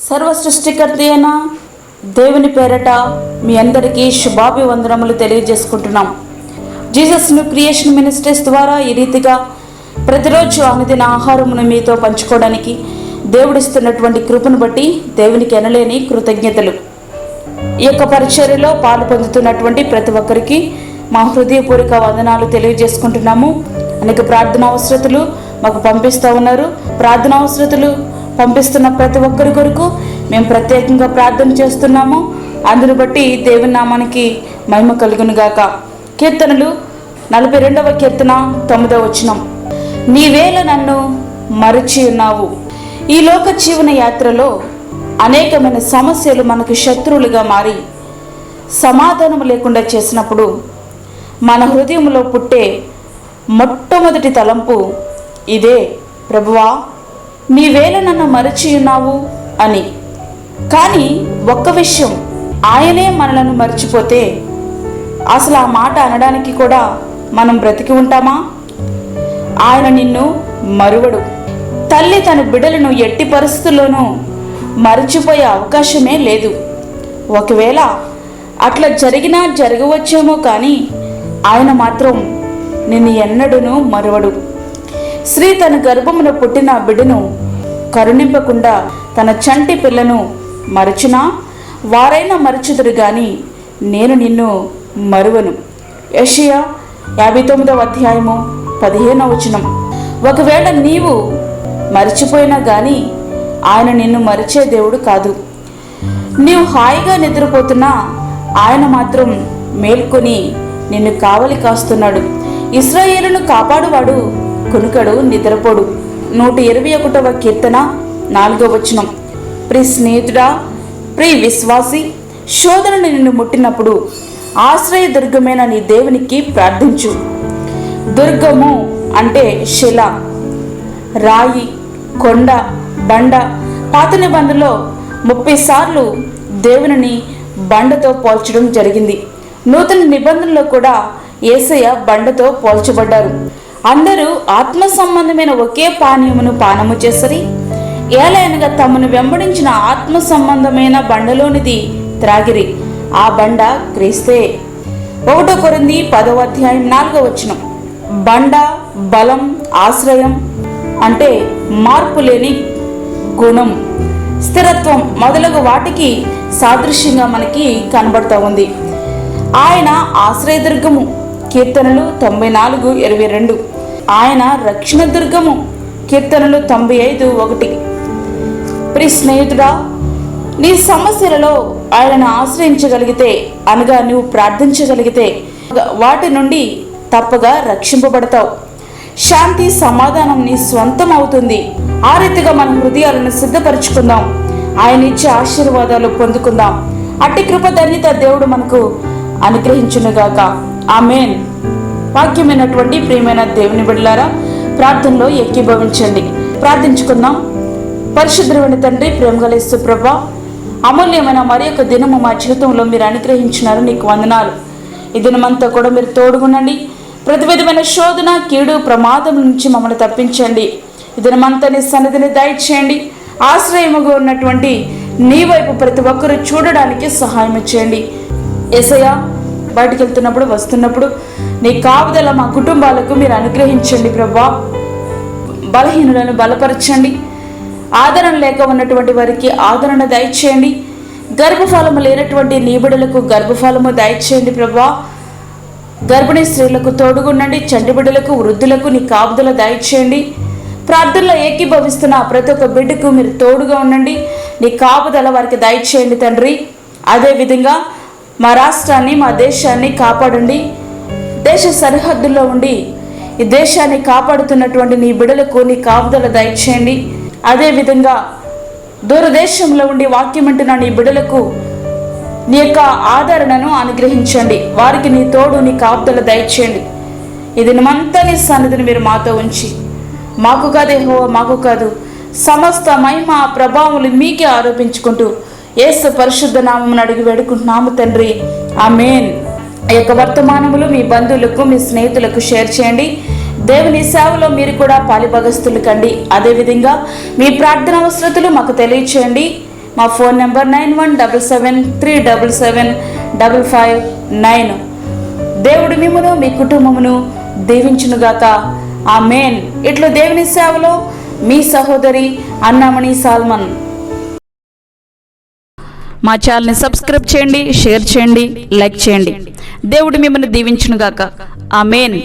సర్వ సృష్టికర్త అయిన దేవుని పేరట మీ అందరికీ శుభాభివందనములు తెలియజేసుకుంటున్నాం. జీసస్ న్యూ క్రియేషన్ మినిస్ట్రీస్ ద్వారా ఈ రీతిగా ప్రతిరోజు అనుదిన ఆహారమును మీతో పంచుకోవడానికి దేవుడిస్తున్నటువంటి కృపను బట్టి దేవునికి ఎనలేని కృతజ్ఞతలు. ఈ యొక్క పరిచర్యలో పాలు పొందుతున్నటువంటి ప్రతి ఒక్కరికి మా హృదయపూర్వక వందనాలు తెలియజేసుకుంటున్నాము. అనేక ప్రార్థన అవసరతలు మాకు పంపిస్తూ ఉన్నారు. ప్రార్థన అవసరతలు పంపిస్తున్న ప్రతి ఒక్కరి కొరకు మేము ప్రత్యేకంగా ప్రార్థన చేస్తున్నాము. అందును బట్టి దేవుని నామానికి మహిమ కలుగును గాక. కీర్తనలు 42వ కీర్తన 9వ వచనం. నీవేళ నన్ను మరచి ఉన్నావు. ఈ లోక జీవన యాత్రలో అనేకమైన సమస్యలు మనకు శత్రువులుగా మారి సమాధానం లేకుండా చేసినప్పుడు మన హృదయంలో పుట్టే మొట్టమొదటి తలంపు ఇదే, ప్రభువా నీవేళ నన్ను మరచి ఉన్నావు అని. కానీ ఒక్క విషయం, ఆయనే మనలను మర్చిపోతే అసలు ఆ మాట అనడానికి కూడా మనం బ్రతికి ఉంటామా? ఆయన నిన్ను మరువడు. తల్లి తన బిడ్డలను ఎట్టి పరిస్థితుల్లోనూ మరచిపోయే అవకాశమే లేదు. ఒకవేళ అట్లా జరిగినా జరగవచ్చేమో కానీ ఆయన మాత్రం నిన్ను ఎన్నడూనూ మరువడు. స్త్రీ తన గర్భమున పుట్టిన బిడ్డను కరుణింపకుండా తన చంటి పిల్లను మరచునా వారైనా మరచుదురు గాని నేను నిన్ను మరువను. యెషయా 59వ అధ్యాయము 15వ వచనం. ఒకవేళ నీవు మరచిపోయినా గాని ఆయన నిన్ను మరిచే దేవుడు కాదు. నీవు హాయిగా నిద్రపోతున్నా ఆయన మాత్రం మేల్కొని నిన్ను కావలి కాస్తున్నాడు. ఇశ్రాయేలును కాపాడువాడు కునుకడు, నిద్రపోడు. 121వ కీర్తన 4వ వచనం. ప్రియ స్నేహితుడా, ప్రియ విశ్వాసి, శోధనను నిన్ను ముట్టినప్పుడు ఆశ్రయ దుర్గమైన నీ దేవునికి ప్రార్థించు. దుర్గము అంటే శిల, రాయి, కొండ, బండ. పాత నిబంధనలో 30 సార్లు దేవునిని బండతో పోల్చడం జరిగింది. నూతన నిబంధనలో కూడా యేసయ్య బండతో పోల్చబడ్డారు. అందరూ ఆత్మ సంబంధమైన ఒకే పానీయమును పానము చేసరి, ఏలైనగా తమను వెంబడించిన ఆత్మ సంబంధమైన బండలోనిది త్రాగిరి. ఆ బండ క్రీస్తే. 1 కొరింథీ 10వ అధ్యాయం 4వ వచనం. బండ, బలం, ఆశ్రయం అంటే మార్పు లేని గుణం, స్థిరత్వం మొదలగు వాటికి సాదృశ్యంగా మనకి కనబడుతూ ఉంది. ఆయన ఆశ్రయదుర్గము. కీర్తనలు 94:22. ఆయన రక్షణ దుర్గము. కీర్తనలు 95:1. ప్రియ స్నేహితుడా, నీ సమస్యలలో ఆయనను ఆశ్రయించగలిగితే, అనగా నువ్వు ప్రార్థించగలిగితే వాటి నుండి తప్పగా రక్షింపబడతావు. శాంతి, సమాధానం నీ స్వంతం అవుతుంది. ఆ రీతిగా మన హృదయాలను సిద్ధపరచుకుందాం. ఆయన ఇచ్చే ఆశీర్వాదాలు పొందుకుందాం. అట్టి కృప ధన్యత దేవుడు మనకు అనుగ్రహించునుగాక. ఆమేన్. వాక్యమైనటువంటి ప్రియమైన దేవుని బిడ్డలారా, ప్రార్థనలో ఏకీభవించండి. ప్రార్థించుకుందాం. పరిశుద్ధమైన తండ్రి, ప్రేమగల యేసు ప్రభువా, అమూల్యమైన మరి ఒక దినము మా జీవితంలో మీరు అనుగ్రహించినారు, నీకు వందనాలు. ఈ దినమంతా కూడా మీరు తోడుగునండి. ప్రతి విధమైన శోధన, కీడు, ప్రమాదం నుంచి మమ్మల్ని తప్పించండి. ఈ దినమంతా నీ సన్నిధిని దయచేయండి. ఆశ్రయముగా ఉన్నటువంటి నీ వైపు ప్రతి ఒక్కరూ చూడడానికి సహాయం చేయండి. యేసయ్యా, బయటికి వెళ్తున్నప్పుడు వస్తున్నప్పుడు నీ కాపుదల మా కుటుంబాలకు మీరు అనుగ్రహించండి. ప్రభువా, బలహీనులను బలపరచండి. ఆదరణ లేక ఉన్నటువంటి వారికి ఆదరణ దయచేయండి. గర్భఫలము లేనటువంటి నీ బిడ్డలకు గర్భఫలము దయచేయండి. ప్రభువా, గర్భిణీ స్త్రీలకు తోడుగుండండి. చంటి బిడ్డలకు, వృద్ధులకు నీ కాపుదల దయచేయండి. ప్రార్థనలో ఏకీభవిస్తున్న ప్రతి ఒక్క బిడ్డకు మీరు తోడుగా ఉండండి. నీ కాపుదల వారికి దయచేయండి తండ్రి. అదేవిధంగా మా రాష్ట్రాన్ని, మా దేశాన్ని కాపాడండి. దేశ సరిహద్దుల్లో ఉండి ఈ దేశాన్ని కాపాడుతున్నటువంటి నీ బిడ్డలకు నీ కాపుదల దయచేయండి. అదేవిధంగా దూరదేశంలో ఉండి వాక్యం వింటున్న నీ బిడ్డలకు నీ యొక్క ఆదరణను అనుగ్రహించండి. వారికి నీ తోడు, నీ కాపుదల దయచేయండి. ఇది మనమంతా నీ సన్నిధిని మీరు మాతో ఉంచి, మాకు కాదు యెహోవా, మాకు కాదు, సమస్త మహిమ ప్రభావములు మీకే ఆరోపించుకుంటూ యేసు పరిశుద్ధ నామమును అడిగి వేడుకుంటున్నాము తండ్రి. ఆమేన్. ఈ యొక్క వర్తమానములు మీ బంధువులకు, మీ స్నేహితులకు షేర్ చేయండి. దేవుని సేవలో మీరు కూడా పాలిభాగస్తులు కండి. అదేవిధంగా మీ ప్రార్థన అవసరతలు మాకు తెలియచేయండి. మా ఫోన్ నెంబర్ 9177377559. దేవుడు మిమ్మును మీ కుటుంబమును దీవించునుగాక. ఆమేన్. ఇట్లు దేవుని సేవలో మీ సహోదరి అన్నామణి సాల్మన్. మా ఛానల్ని సబ్స్క్రైబ్ చేయండి, షేర్ చేయండి, లైక్ చేయండి. దేవుడు మిమ్మల్ని దీవించునుగాక. ఆమేన్.